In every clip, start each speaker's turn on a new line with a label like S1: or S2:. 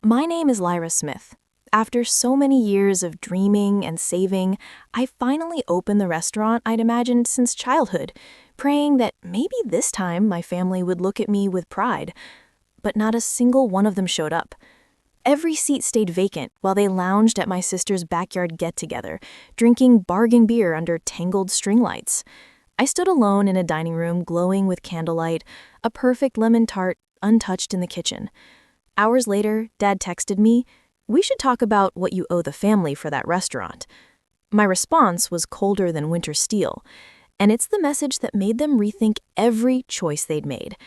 S1: My name is Lyra Smith. After so many years of dreaming and saving, I finally opened the restaurant I'd imagined since childhood, praying that maybe this time my family would look at me with pride. But not a single one of them showed up. Every seat stayed vacant while they lounged at my sister's backyard get-together, drinking bargain beer under tangled string lights. I stood alone in a dining room glowing with candlelight, a perfect lemon tart untouched in the kitchen. Hours later, Dad texted me, "We should talk about what you owe the family for that restaurant." My response was colder than winter steel, and it's the message that made them rethink every choice they'd made.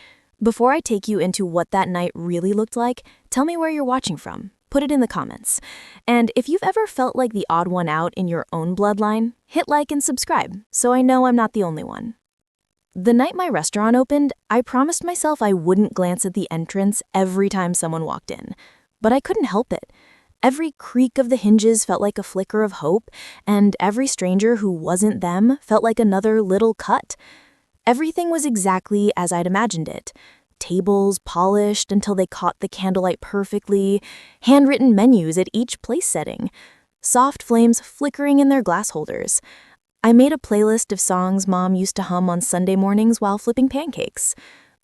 S1: Before I take you into what that night really looked like, tell me where you're watching from. Put it in the comments. And if you've ever felt like the odd one out in your own bloodline, hit like and subscribe so I know I'm not the only one. The night my restaurant opened, I promised myself I wouldn't glance at the entrance every time someone walked in. But I couldn't help it. Every creak of the hinges felt like a flicker of hope, and every stranger who wasn't them felt like another little cut. Everything was exactly as I'd imagined it. Tables polished until they caught the candlelight perfectly, handwritten menus at each place setting, soft flames flickering in their glass holders. I made a playlist of songs Mom used to hum on Sunday mornings while flipping pancakes.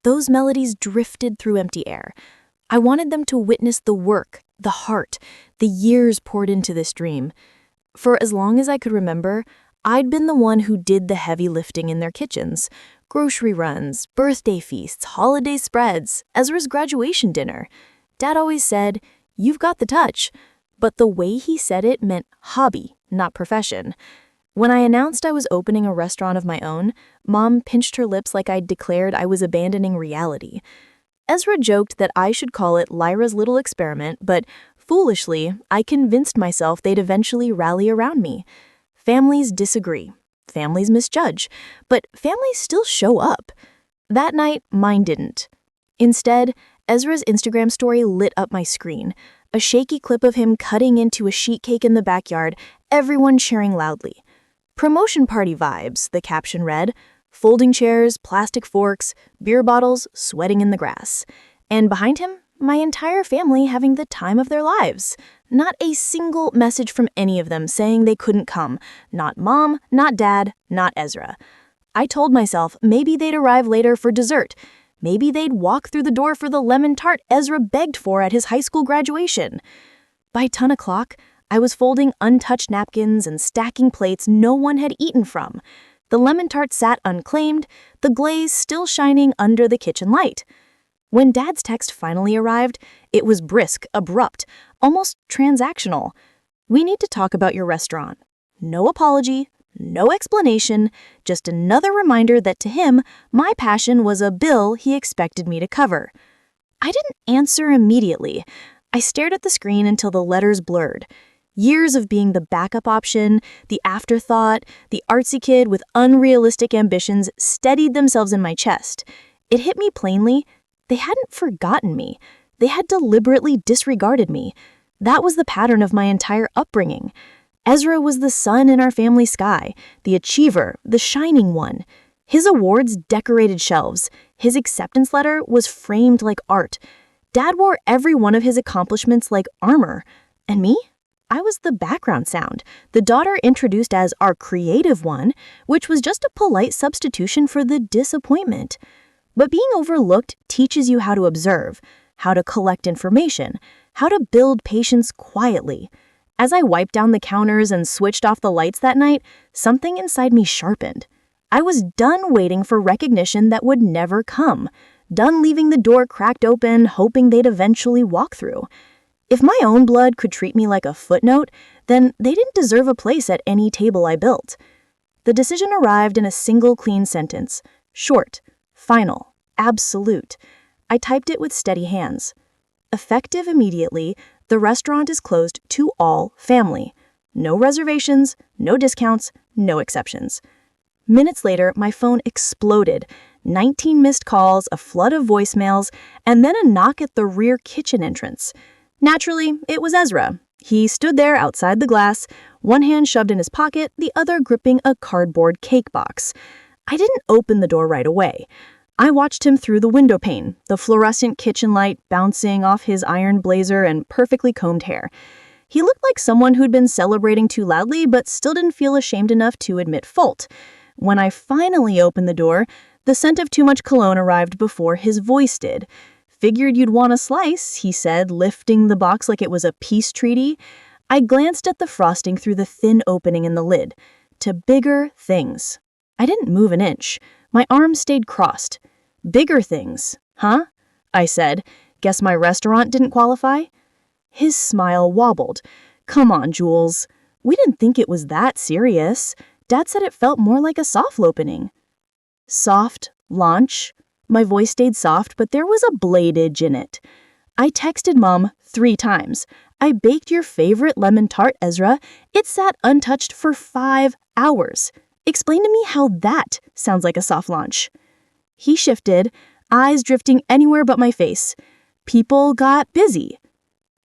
S1: Those melodies drifted through empty air. I wanted them to witness the work, the heart, the years poured into this dream. For as long as I could remember, I'd been the one who did the heavy lifting in their kitchens. Grocery runs, birthday feasts, holiday spreads, Ezra's graduation dinner. Dad always said, "You've got the touch." But the way he said it meant hobby, not profession. When I announced I was opening a restaurant of my own, Mom pinched her lips like I'd declared I was abandoning reality. Ezra joked that I should call it Lyra's little experiment, but foolishly, I convinced myself they'd eventually rally around me. Families disagree. Families misjudge. But families still show up. That night, mine didn't. Instead, Ezra's Instagram story lit up my screen. A shaky clip of him cutting into a sheet cake in the backyard, everyone cheering loudly. "Promotion party vibes," the caption read. Folding chairs, plastic forks, beer bottles, sweating in the grass. And behind him, my entire family having the time of their lives. Not a single message from any of them saying they couldn't come. Not Mom, not Dad, not Ezra. I told myself maybe they'd arrive later for dessert. Maybe they'd walk through the door for the lemon tart Ezra begged for at his high school graduation. By 10 o'clock, I was folding untouched napkins and stacking plates no one had eaten from. The lemon tart sat unclaimed, the glaze still shining under the kitchen light. When Dad's text finally arrived, it was brisk, abrupt, almost transactional. "We need to talk about your restaurant." No apology, no explanation, just another reminder that to him, my passion was a bill he expected me to cover. I didn't answer immediately. I stared at the screen until the letters blurred. Years of being the backup option, the afterthought, the artsy kid with unrealistic ambitions steadied themselves in my chest. It hit me plainly. They hadn't forgotten me. They had deliberately disregarded me. That was the pattern of my entire upbringing. Ezra was the sun in our family sky, the achiever, the shining one. His awards decorated shelves. His acceptance letter was framed like art. Dad wore every one of his accomplishments like armor. And me? I was the background sound, the daughter introduced as our creative one, which was just a polite substitution for the disappointment. But being overlooked teaches you how to observe, how to collect information, how to build patience quietly. As I wiped down the counters and switched off the lights that night, something inside me sharpened. I was done waiting for recognition that would never come, done leaving the door cracked open, hoping they'd eventually walk through. If my own blood could treat me like a footnote, then they didn't deserve a place at any table I built. The decision arrived in a single clean sentence. Short, final, absolute. I typed it with steady hands. Effective immediately, the restaurant is closed to all family. No reservations, no discounts, no exceptions. Minutes later, my phone exploded. 19 missed calls, a flood of voicemails, and then a knock at the rear kitchen entrance. Naturally, it was Ezra. He stood there outside the glass, one hand shoved in his pocket, the other gripping a cardboard cake box. I didn't open the door right away.
S2: I watched him through the window pane, the fluorescent kitchen light bouncing off his iron blazer and perfectly combed hair. He looked like someone who'd been celebrating too loudly but still didn't feel ashamed enough to admit fault. When I finally opened the door, the scent of too much cologne arrived before his voice did. "Figured you'd want a slice," he said, lifting the box like it was a peace treaty. I glanced at the frosting through the thin opening in the lid. To bigger things. I didn't move an inch. My arms stayed crossed. "Bigger things, huh?" I said. "Guess my restaurant didn't qualify?" His smile wobbled. "Come on, Jules. We didn't think it was that serious. Dad said it felt more like a soft opening." Soft launch? My voice stayed soft, but there was a bladage in it. "I texted Mom 3 times. I baked your favorite lemon tart, Ezra. It sat untouched for 5 hours. Explain to me how that sounds like a soft launch." He shifted, eyes drifting anywhere but my face. "People got busy."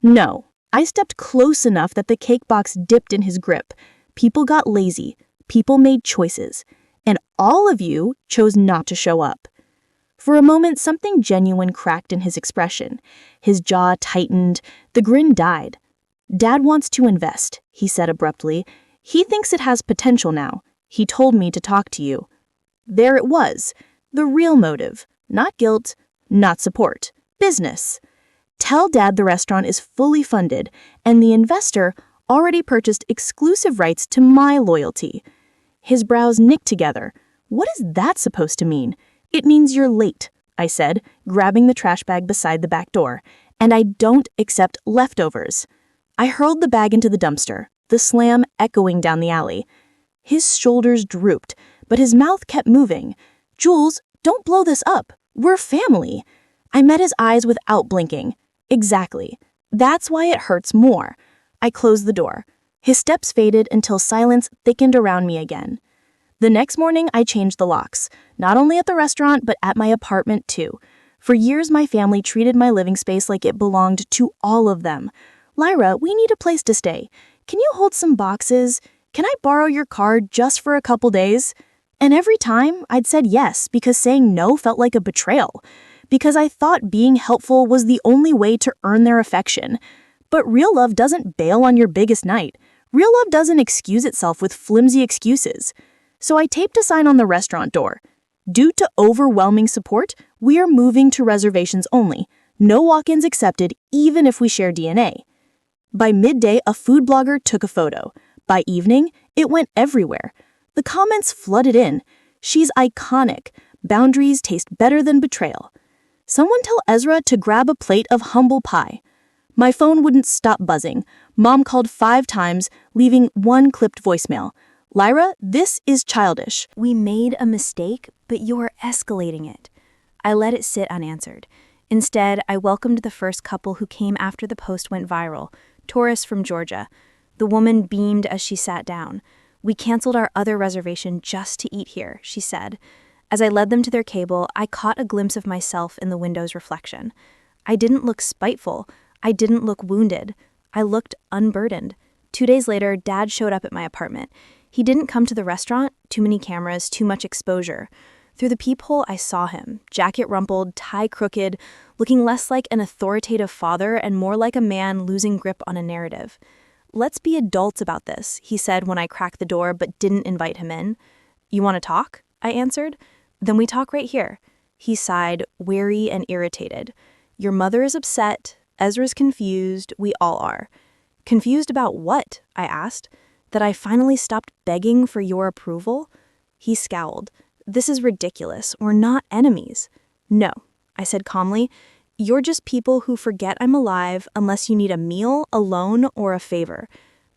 S2: No. I stepped close enough that the cake box dipped in his grip. People got lazy. People made choices. And all of you chose not to show up. For a moment, something genuine cracked in his expression. His jaw tightened. The grin died. "Dad wants to invest," he said abruptly. "He thinks it has potential now. He told me to talk to you." There it was. The real motive. Not guilt, not support. Business. Tell Dad the restaurant is fully funded, and the investor already purchased exclusive rights to my loyalty. His brows knit together. "What is that supposed to mean?" "It means you're late," I said, grabbing the trash bag beside the back door. "And I don't accept leftovers." I hurled the bag into the dumpster, the slam echoing down the alley. His shoulders drooped, but his mouth kept moving. "Jules, don't blow this up. We're family." I met his eyes without blinking. "Exactly. That's why it hurts more." I closed the door. His steps faded until silence thickened around me again. The next morning, I changed the locks, not only at the restaurant, but at my apartment too. For years, my family treated my living space like it belonged to all of them. "Lyra, we need a place to stay. Can you hold some boxes? Can I borrow your car just for a couple days?" And every time, I'd said yes, because saying no felt like a betrayal. Because I thought being helpful was the only way to earn their affection. But real love doesn't bail on your biggest night. Real love doesn't excuse itself with flimsy excuses. So I taped a sign on the restaurant door. "Due to overwhelming support, we are moving to reservations only. No walk-ins accepted, even if we share DNA." By midday, a food blogger took a photo. By evening, it went everywhere. The comments flooded in. "She's iconic. Boundaries taste better than betrayal. Someone tell Ezra to grab a plate of humble pie." My phone wouldn't stop buzzing. Mom called 5 times, leaving one clipped voicemail. "Lyra, this is childish.
S1: We made a mistake, but you're escalating it." I let it sit unanswered. Instead, I welcomed the first couple who came after the post went viral, tourists from Georgia. The woman beamed as she sat down. "We canceled our other reservation just to eat here," she said. As I led them to their table, I caught a glimpse of myself in the window's reflection. I didn't look spiteful. I didn't look wounded. I looked unburdened. 2 days later, Dad showed up at my apartment. He didn't come to the restaurant. Too many cameras, too much exposure. Through the peephole, I saw him, jacket rumpled, tie crooked, looking less like an authoritative father and more like a man losing grip on a narrative. "Let's be adults about this," he said when I cracked the door but didn't invite him in. "You want to talk?" I answered. "Then we talk right here." He sighed, weary and irritated. "Your mother is upset. Ezra's confused. We all are." "Confused about what?" I asked. "That I finally stopped begging for your approval?" He scowled. "This is ridiculous. We're not enemies." "No," I said calmly. "You're just people who forget I'm alive unless you need a meal, a loan, or a favor."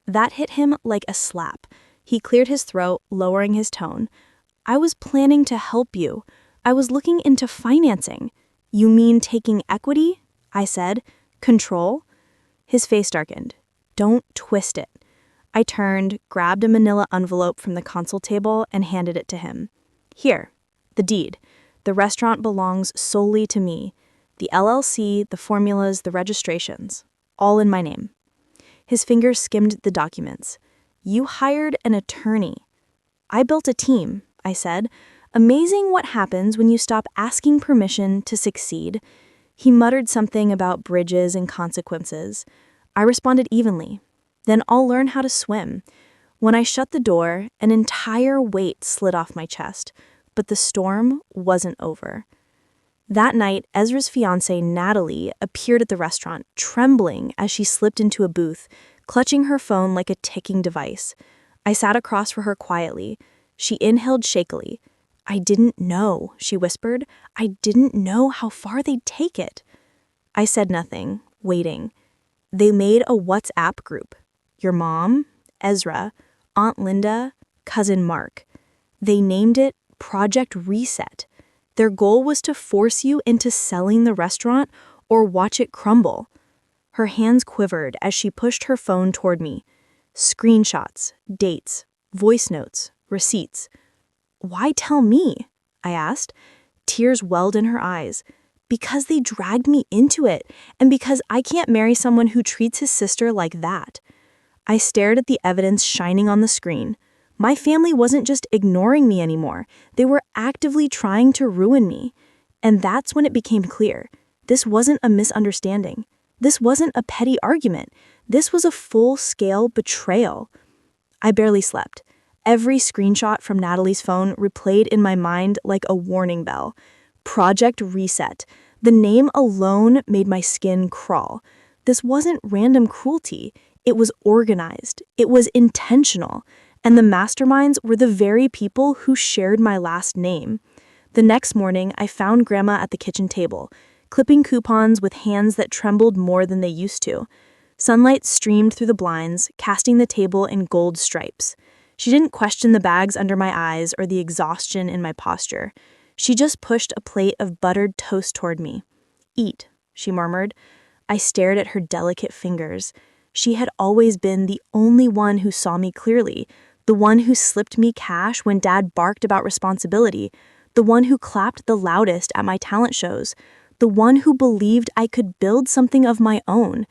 S1: That hit him like a slap. He cleared his throat, lowering his tone. "I was planning to help you. I was looking into financing." "You mean taking equity?" I said. "Control?" His face darkened. "Don't twist it." I turned, grabbed a manila envelope from the console table, and handed it to him. "Here, the deed. The restaurant belongs solely to me. The LLC, the formulas, the registrations. All in my name." His fingers skimmed the documents. "You hired an attorney." "I built a team," I said. Amazing what happens when you stop asking permission to succeed. He muttered something about bridges and consequences. I responded evenly. Then I'll learn how to swim. When I shut the door, an entire weight slid off my chest, but the storm wasn't over. That night, Ezra's fiancée, Natalie, appeared at the restaurant, trembling as she slipped into a booth, clutching her phone like a ticking device. I sat across from her quietly. She inhaled shakily. "I didn't know," she whispered. "I didn't know how far they'd take it." I said nothing, waiting. They made a WhatsApp group. Your mom, Ezra, Aunt Linda, Cousin Mark. They named it Project Reset. Their goal was to force you into selling the restaurant or watch it crumble. Her hands quivered as she pushed her phone toward me. Screenshots, dates, voice notes, receipts. "Why tell me?" I asked. Tears welled in her eyes. "Because they dragged me into it, and because I can't marry someone who treats his sister like that." I stared at the evidence shining on the screen. My family wasn't just ignoring me anymore. They were actively trying to ruin me. And that's when it became clear. This wasn't a misunderstanding. This wasn't a petty argument. This was a full-scale betrayal. I barely slept. Every screenshot from Natalie's phone replayed in my mind like a warning bell. Project Reset. The name alone made my skin crawl. This wasn't random cruelty. It was organized. It was intentional. And the masterminds were the very people who shared my last name. The next morning, I found Grandma at the kitchen table, clipping coupons with hands that trembled more than they used to. Sunlight streamed through the blinds, casting the table in gold stripes. She didn't question the bags under my eyes or the exhaustion in my posture. She just pushed a plate of buttered toast toward me. "Eat," she murmured. I stared at her delicate fingers. She had always been the only one who saw me clearly, the one who slipped me cash when Dad barked about responsibility, the one who clapped the loudest at my talent shows, the one who believed I could build something of my own.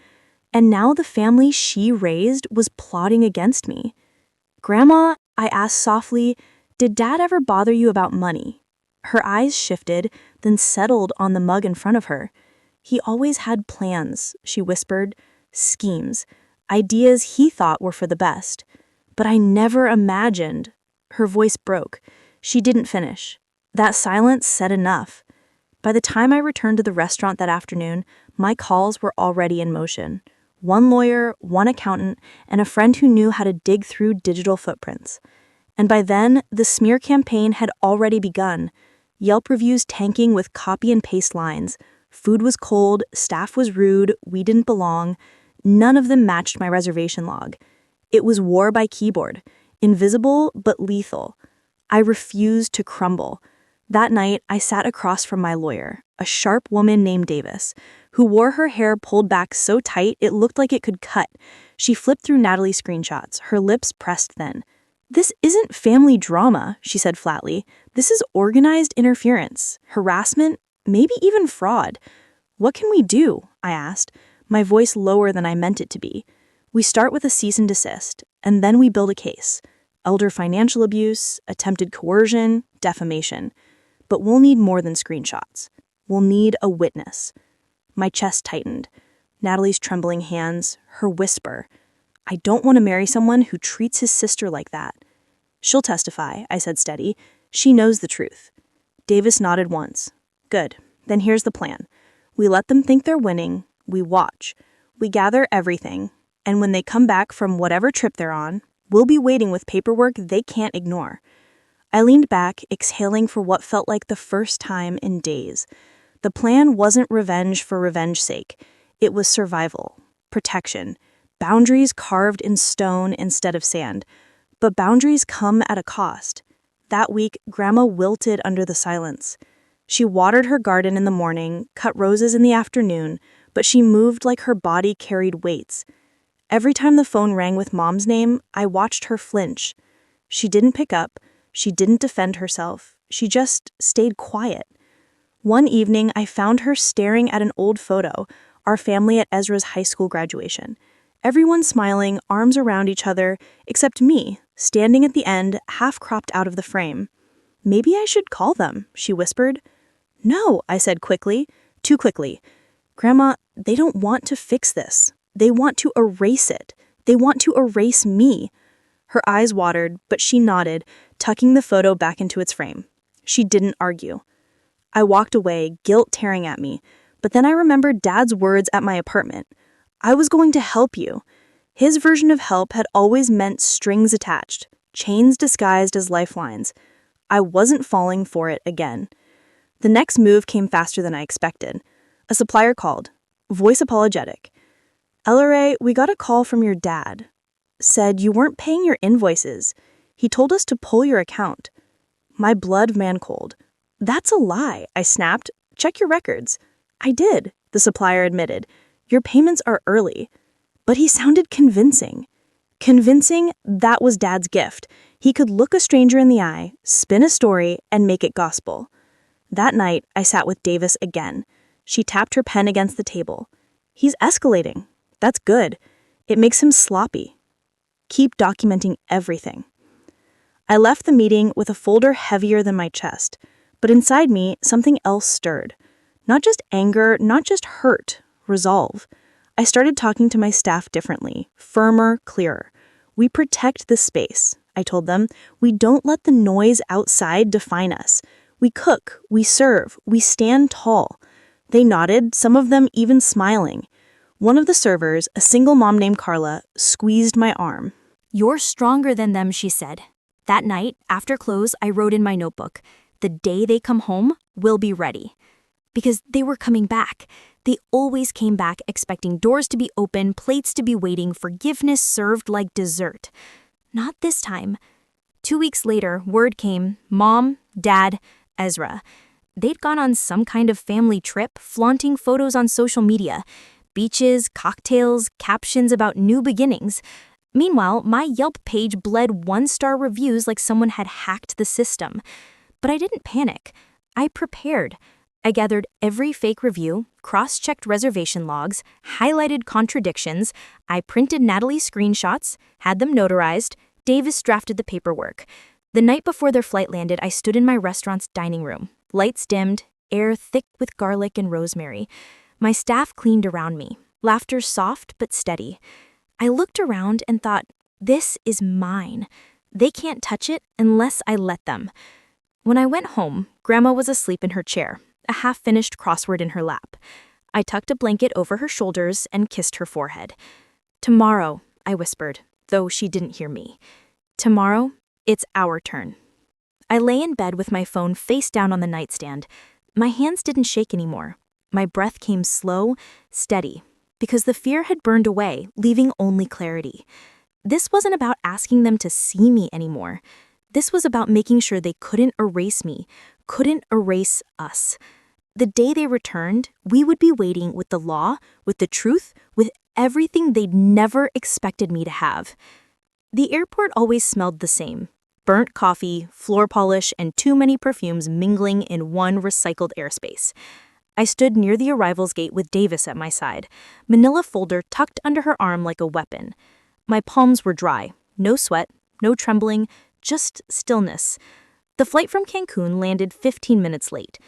S1: And now the family she raised was plotting against me. "Grandma," I asked softly, "did Dad ever bother you about money?" Her eyes shifted, then settled on the mug in front of her. "He always had plans," she whispered. "Schemes. Ideas he thought were for the best. But I never imagined." Her voice broke. She didn't finish. That silence said enough. By the time I returned to the restaurant that afternoon, my calls were already in motion. One lawyer, one accountant, and a friend who knew how to dig through digital footprints. And by then, the smear campaign had already begun. Yelp reviews tanking with copy and paste lines. Food was cold, staff was rude, we didn't belong. None of them matched my reservation log. It was war by keyboard, invisible but lethal. I refused to crumble. That night, I sat across from my lawyer, a sharp woman named Davis, who wore her hair pulled back so tight it looked like it could cut. She flipped through Natalie's screenshots, her lips pressed thin. "This isn't family drama," she said flatly. "This is organized interference, harassment, maybe even fraud." "What can we do?" I asked, my voice lower than I meant it to be. "We start with a cease and desist, and then we build a case. Elder financial abuse, attempted coercion, defamation. But we'll need more than screenshots. We'll need a witness." My chest tightened. Natalie's trembling hands, her whisper. "I don't want to marry someone who treats his sister like that." "She'll testify," I said steady. "She knows the truth." Davis nodded once. "Good. Then here's the plan. We let them think they're winning. We watch. We gather everything. And when they come back from whatever trip they're on, we'll be waiting with paperwork they can't ignore." I leaned back, exhaling for what felt like the first time in days. The plan wasn't revenge for revenge's sake. It was survival, protection, boundaries carved in stone instead of sand. But boundaries come at a cost. That week, Grandma wilted under the silence. She watered her garden in the morning, cut roses in the afternoon, but she moved like her body carried weights. Every time the phone rang with Mom's name, I watched her flinch. She didn't pick up. She didn't defend herself. She just stayed quiet. One evening, I found her staring at an old photo, our family at Ezra's high school graduation. Everyone smiling, arms around each other, except me, standing at the end, half cropped out of the frame.
S2: Maybe I should call them, she whispered. No, I said quickly, too quickly. Grandma, they don't want to fix this. They want to erase it. They want to erase me. Her eyes watered, but she nodded, tucking the photo back into its frame. She didn't argue. I walked away, guilt tearing at me, but then I remembered Dad's words at my apartment. I was going to help you. His version of help had always meant strings attached, chains disguised as lifelines. I wasn't falling for it again. The next move came faster than I expected. A supplier called, voice apologetic. "LRA, we got a call from your dad. Said you weren't paying your invoices. He told us to pull your account." My blood ran cold. "That's a lie," I snapped. "Check your records." "I did," the supplier admitted. "Your payments are early." But he sounded convincing. Convincing, that was Dad's gift. He could look a stranger in the eye, spin a story, and make it gospel. That night, I sat with Davis again. She tapped her pen against the table. "He's escalating. That's good. It makes him sloppy. Keep documenting everything." I left the meeting with a folder heavier than my chest, but inside me, something else stirred. Not just anger, not just hurt, resolve. I started talking to my staff differently, firmer, clearer. "We protect this space," I told them. "We don't let the noise outside define us. We cook, we serve, we stand tall." They nodded, some of them even smiling. One of the servers, a single mom named Carla, squeezed my arm.
S1: "You're stronger than them," she said. That night, after close, I wrote in my notebook, "The day they come home, we'll be ready." Because they were coming back. They always came back expecting doors to be open, plates to be waiting, forgiveness served like dessert. Not this time. 2 weeks later, word came, Mom, Dad, Ezra. They'd gone on some kind of family trip, flaunting photos on social media. Beaches, cocktails, captions about new beginnings. Meanwhile, my Yelp page bled 1-star reviews like someone had hacked the system. But I didn't panic. I prepared. I gathered every fake review, cross-checked reservation logs, highlighted contradictions. I printed Natalie's screenshots, had them notarized. Davis drafted the paperwork. The night before their flight landed, I stood in my restaurant's dining room. Lights dimmed, air thick with garlic and rosemary. My staff cleaned around me, laughter soft but steady. I looked around and thought, this is mine. They can't touch it unless I let them. When I went home, Grandma was asleep in her chair, a half-finished crossword in her lap. I tucked a blanket over her shoulders and kissed her forehead. "Tomorrow," I whispered, though she didn't hear me. "Tomorrow, it's our turn." I lay in bed with my phone face down on the nightstand. My hands didn't shake anymore. My breath came slow, steady, because the fear had burned away, leaving only clarity. This wasn't about asking them to see me anymore. This was about making sure they couldn't erase me, couldn't erase us. The day they returned, we would be waiting with the law, with the truth, with everything they'd never expected me to have. The airport always smelled the same. Burnt coffee, floor polish, and too many perfumes mingling in one recycled airspace. I stood near the arrivals gate with Davis at my side, manila folder tucked under her arm like a weapon. My palms were dry, no sweat, no trembling, just stillness. The flight from Cancun landed 15 minutes late.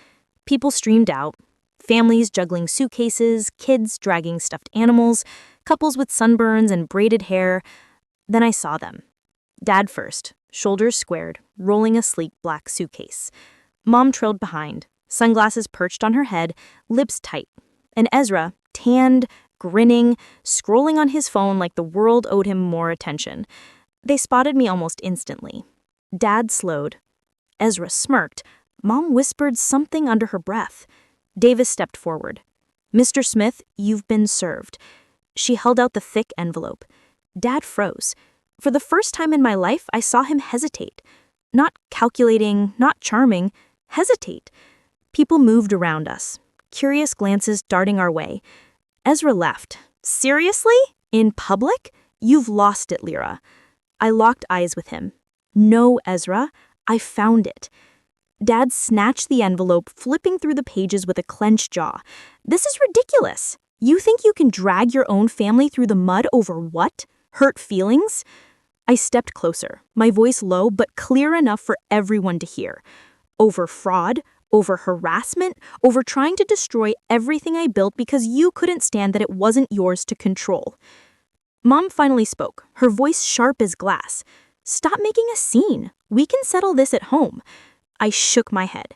S1: People streamed out, families juggling suitcases, kids dragging stuffed animals, couples with sunburns and braided hair. Then I saw them. Dad first, shoulders squared, rolling a sleek black suitcase. Mom trailed behind, sunglasses perched on her head, lips tight. And Ezra, tanned, grinning, scrolling on his phone like the world owed him more attention. They spotted me almost instantly. Dad slowed. Ezra smirked. Mom whispered something under her breath. Davis stepped forward. "Mr. Smith, you've been served." She held out the thick envelope. Dad froze. For the first time in my life, I saw him hesitate. Not calculating, not charming, hesitate. People moved around us, curious glances darting our way. Ezra left. "Seriously? In public? You've lost it, Lyra." I locked eyes with him. "No, Ezra. I found it." Dad snatched the envelope, flipping through the pages with a clenched jaw. "This is ridiculous. You think you can drag your own family through the mud over what? Hurt feelings?" I stepped closer, my voice low but clear enough for everyone to hear. Over fraud, over harassment, over trying to destroy everything I built because you couldn't stand that it wasn't yours to control. Mom finally spoke, her voice sharp as glass. "Stop making a scene. We can settle this at home." I shook my head.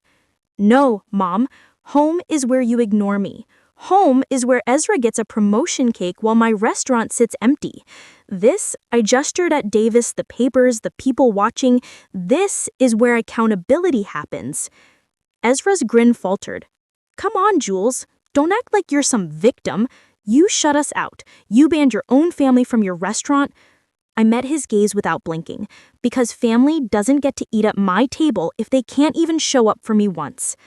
S1: "No, Mom. Home is where you ignore me. Home is where Ezra gets a promotion cake while my restaurant sits empty. This," I gestured at Davis, the papers, the people watching, "this is where accountability happens." Ezra's grin faltered. "Come on, Jules. Don't act like you're some victim. You shut us out. You banned your own family from your restaurant." I met his gaze without blinking, because family doesn't get to eat at my table if they can't even show up for me once.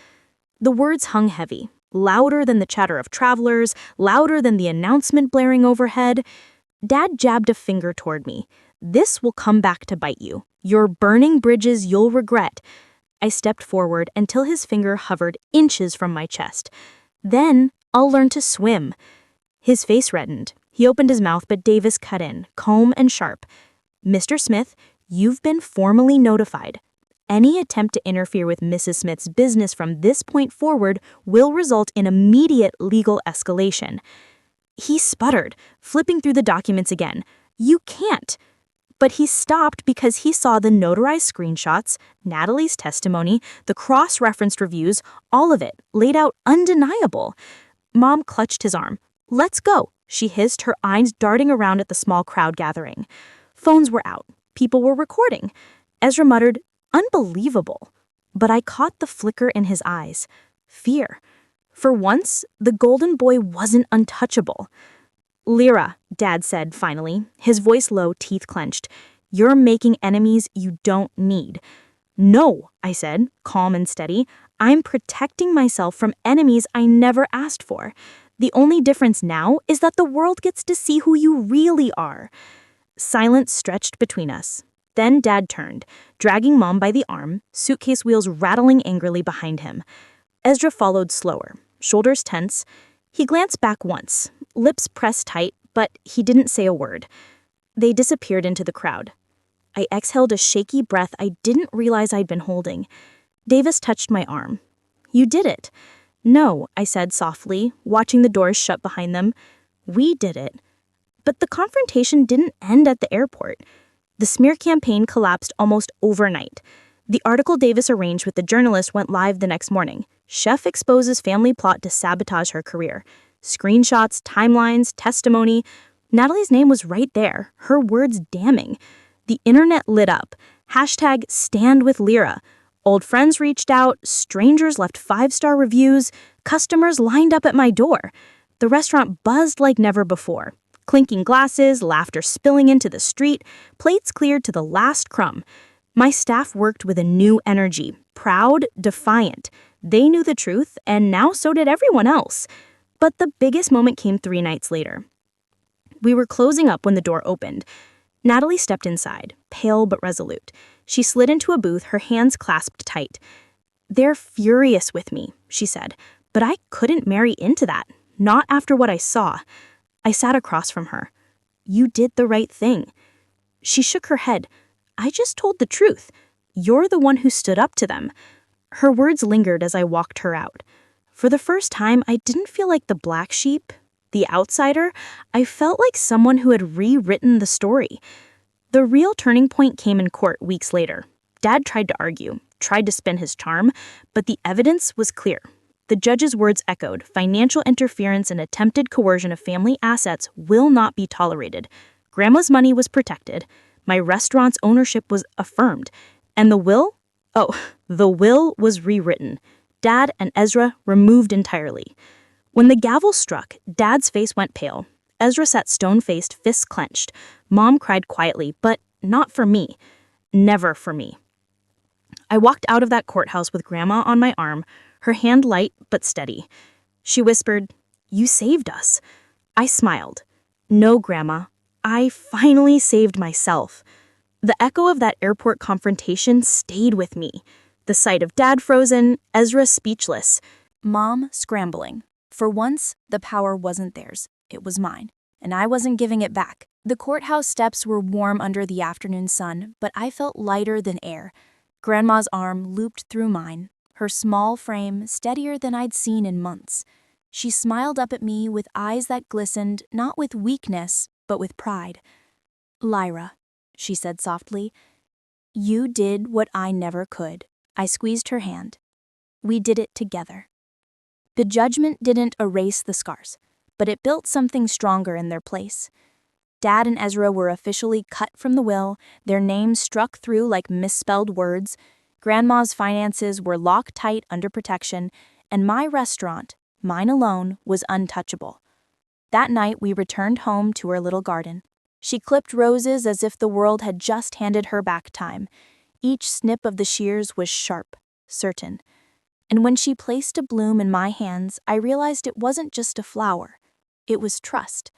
S1: The words hung heavy, louder than the chatter of travelers, louder than the announcement blaring overhead. Dad jabbed a finger toward me. "This will come back to bite you. You're burning bridges you'll regret." I stepped forward until his finger hovered inches from my chest. "Then I'll learn to swim." His face reddened. He opened his mouth, but Davis cut in, calm and sharp. "Mr. Smith, you've been formally notified. Any attempt to interfere with Mrs. Smith's business from this point forward will result in immediate legal escalation." He sputtered, flipping through the documents again. "You can't." But he stopped because he saw the notarized screenshots, Natalie's testimony, the cross-referenced reviews, all of it, laid out undeniable. Mom clutched his arm. "Let's go," she hissed, her eyes darting around at the small crowd gathering. Phones were out. People were recording. Ezra muttered, "Unbelievable." But I caught the flicker in his eyes. Fear. For once, the golden boy wasn't untouchable. "Lyra," Dad said finally, his voice low, teeth clenched, "you're making enemies you don't need." "No," I said, calm and steady. "I'm protecting myself from enemies I never asked for. The only difference now is that the world gets to see who you really are." Silence stretched between us. Then Dad turned, dragging Mom by the arm, suitcase wheels rattling angrily behind him. Ezra followed slower, shoulders tense. He glanced back once, lips pressed tight, but he didn't say a word. They disappeared into the crowd. I exhaled a shaky breath I didn't realize I'd been holding. Davis touched my arm. "You did it." "No," I said softly, watching the doors shut behind them. "We did it." But the confrontation didn't end at the airport. The smear campaign collapsed almost overnight. The article Davis arranged with the journalist went live the next morning. Chef exposes family plot to sabotage her career. Screenshots, timelines, testimony. Natalie's name was right there, her words damning. The internet lit up. Hashtag stand with Lyra. Old friends reached out, strangers left 5-star reviews, customers lined up at my door. The restaurant buzzed like never before. Clinking glasses, laughter spilling into the street, plates cleared to the last crumb. My staff worked with a new energy, proud, defiant. They knew the truth, and now so did everyone else. But the biggest moment came 3 nights later. We were closing up when the door opened. Natalie stepped inside, pale but resolute. She slid into a booth, her hands clasped tight. "They're furious with me," she said, "but I couldn't marry into that, not after what I saw." I sat across from her. "You did the right thing." She shook her head. "I just told the truth. You're the one who stood up to them." Her words lingered as I walked her out. For the first time, I didn't feel like the black sheep, the outsider. I felt like someone who had rewritten the story. The real turning point came in court weeks later. Dad tried to argue, tried to spin his charm, but the evidence was clear. The judge's words echoed, financial interference and attempted coercion of family assets will not be tolerated. Grandma's money was protected. My restaurant's ownership was affirmed. And the will? Oh, the will was rewritten. Dad and Ezra removed entirely. When the gavel struck, Dad's face went pale. Ezra sat stone-faced, fists clenched. Mom cried quietly, but not for me. Never for me. I walked out of that courthouse with Grandma on my arm, her hand light but steady. She whispered, "You saved us." I smiled. "No, Grandma. I finally saved myself." The echo of that airport confrontation stayed with me. The sight of Dad frozen, Ezra speechless, Mom scrambling. For once, the power wasn't theirs. It was mine, and I wasn't giving it back. The courthouse steps were warm under the afternoon sun, but I felt lighter than air. Grandma's arm looped through mine, her small frame steadier than I'd seen in months. She smiled up at me with eyes that glistened not with weakness, but with pride. "Lyra," she said softly, "you did what I never could." I squeezed her hand. "We did it together." The judgment didn't erase the scars, but it built something stronger in their place. Dad and Ezra were officially cut from the will, their names struck through like misspelled words. Grandma's finances were locked tight under protection, and my restaurant, mine alone, was untouchable. That night we returned home to her little garden. She clipped roses as if the world had just handed her back time. Each snip of the shears was sharp, certain. And when she placed a bloom in my hands, I realized it wasn't just a flower. It was trust.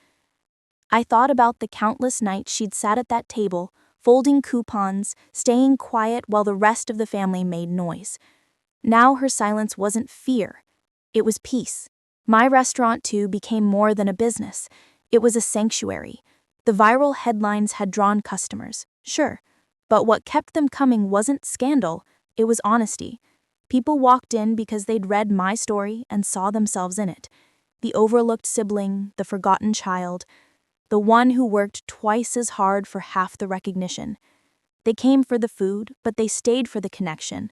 S1: I thought about the countless nights she'd sat at that table, folding coupons, staying quiet while the rest of the family made noise. Now her silence wasn't fear. It was peace. My restaurant, too, became more than a business. It was a sanctuary. The viral headlines had drawn customers, sure, but what kept them coming wasn't scandal, it was honesty. People walked in because they'd read my story and saw themselves in it. The overlooked sibling, the forgotten child, the one who worked twice as hard for half the recognition. They came for the food, but they stayed for the connection.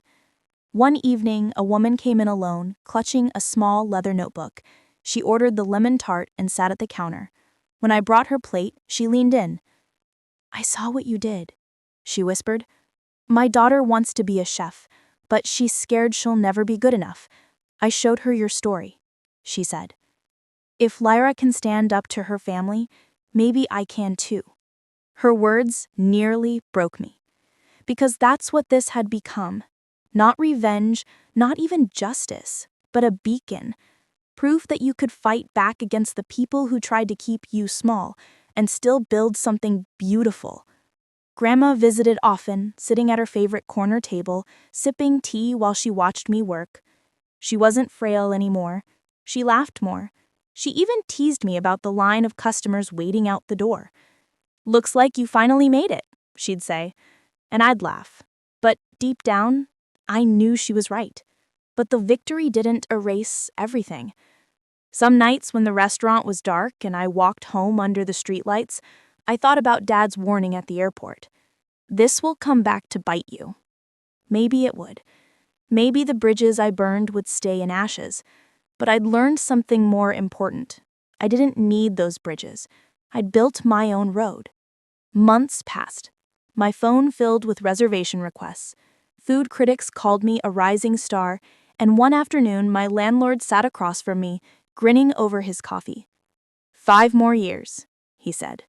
S1: One evening, a woman came in alone, clutching a small leather notebook. She ordered the lemon tart and sat at the counter. When I brought her plate, she leaned in. "I saw what you did," she whispered. "My daughter wants to be a chef, but she's scared she'll never be good enough. I showed her your story," she said. "If Lyra can stand up to her family, maybe I can too." Her words nearly broke me. Because that's what this had become. Not revenge, not even justice, but a beacon. Proof that you could fight back against the people who tried to keep you small and still build something beautiful. Grandma visited often, sitting at her favorite corner table, sipping tea while she watched me work. She wasn't frail anymore. She laughed more. She even teased me about the line of customers waiting out the door. "Looks like you finally made it," she'd say, and I'd laugh. But deep down, I knew she was right. But the victory didn't erase everything. Some nights when the restaurant was dark and I walked home under the streetlights, I thought about Dad's warning at the airport. This will come back to bite you. Maybe it would. Maybe the bridges I burned would stay in ashes. But I'd learned something more important. I didn't need those bridges. I'd built my own road. Months passed. My phone filled with reservation requests. Food critics called me a rising star, and one afternoon my landlord sat across from me, grinning over his coffee. "5 more years," he said.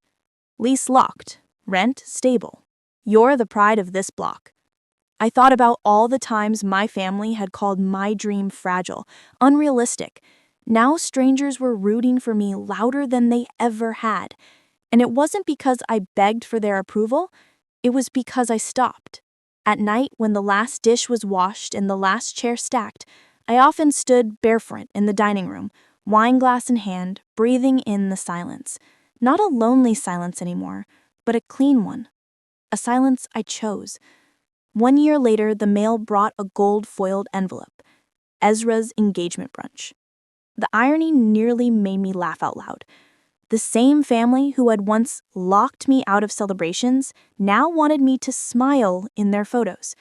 S1: "Lease locked, rent stable. You're the pride of this block." I thought about all the times my family had called my dream fragile, unrealistic. Now strangers were rooting for me louder than they ever had. And it wasn't because I begged for their approval, it was because I stopped. At night, when the last dish was washed and the last chair stacked, I often stood barefoot in the dining room, wine glass in hand, breathing in the silence. Not a lonely silence anymore, but a clean one. A silence I chose. 1 year later, the mail brought a gold-foiled envelope. Ezra's engagement brunch. The irony nearly made me laugh out loud. The same family who had once locked me out of celebrations now wanted me to smile in their photos.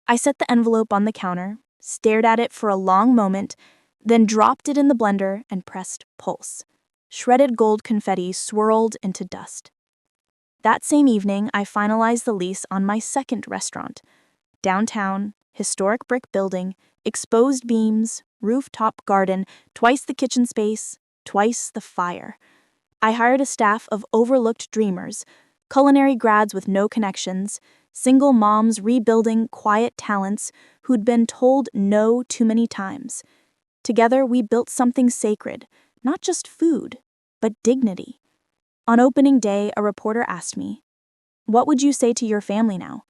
S1: I set the envelope on the counter, stared at it for a long moment, then dropped it in the blender and pressed pulse. Shredded gold confetti swirled into dust. That same evening, I finalized the lease on my second restaurant. Downtown, historic brick building, exposed beams, rooftop garden, twice the kitchen space, twice the fire. I hired a staff of overlooked dreamers, culinary grads with no connections, single moms rebuilding quiet talents who'd been told no too many times. Together, we built something sacred, not just food, but dignity. On opening day, a reporter asked me, "What would you say to your family now?"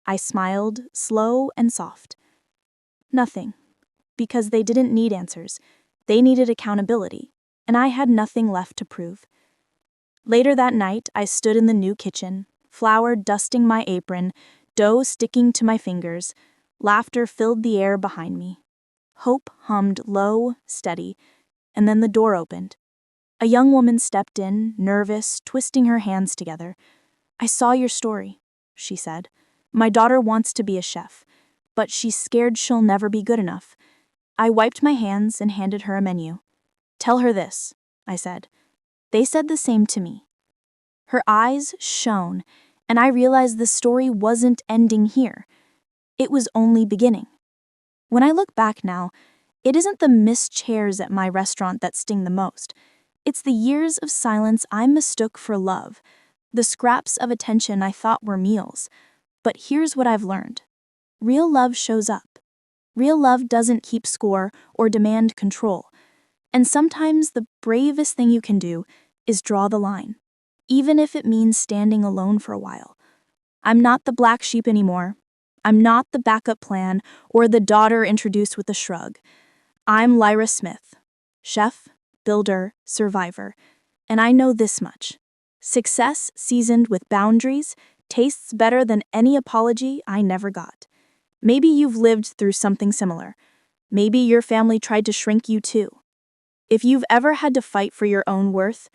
S1: I smiled, slow and soft. "Nothing," because they didn't need answers. They needed accountability, and I had nothing left to prove. Later that night, I stood in the new kitchen, flour dusting my apron, dough sticking to my fingers. Laughter filled the air behind me. Hope hummed low, steady, and then the door opened. A young woman stepped in, nervous, twisting her hands together. "I saw your story," she said. "My daughter wants to be a chef, but she's scared she'll never be good enough." I wiped my hands and handed her a menu. "Tell her this," I said. They said the same to me. Her eyes shone, and I realized the story wasn't ending here. It was only beginning. When I look back now, it isn't the missed chairs at my restaurant that sting the most. It's the years of silence I mistook for love, the scraps of attention I thought were meals. But here's what I've learned. Real love shows up. Real love doesn't keep score or demand control. And sometimes the bravest thing you can do is draw the line, even if it means standing alone for a while. I'm not the black sheep anymore. I'm not the backup plan or the daughter introduced with a shrug. I'm Lyra Smith, chef, builder, survivor, and I know this much. Success seasoned with boundaries tastes better than any apology I never got. Maybe you've lived through something similar. Maybe your family tried to shrink you too. If you've ever had to fight for your own worth,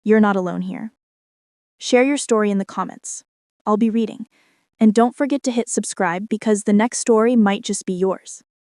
S1: you're not alone here. Share your story in the comments. I'll be reading. And don't forget to hit subscribe because the next story might just be yours.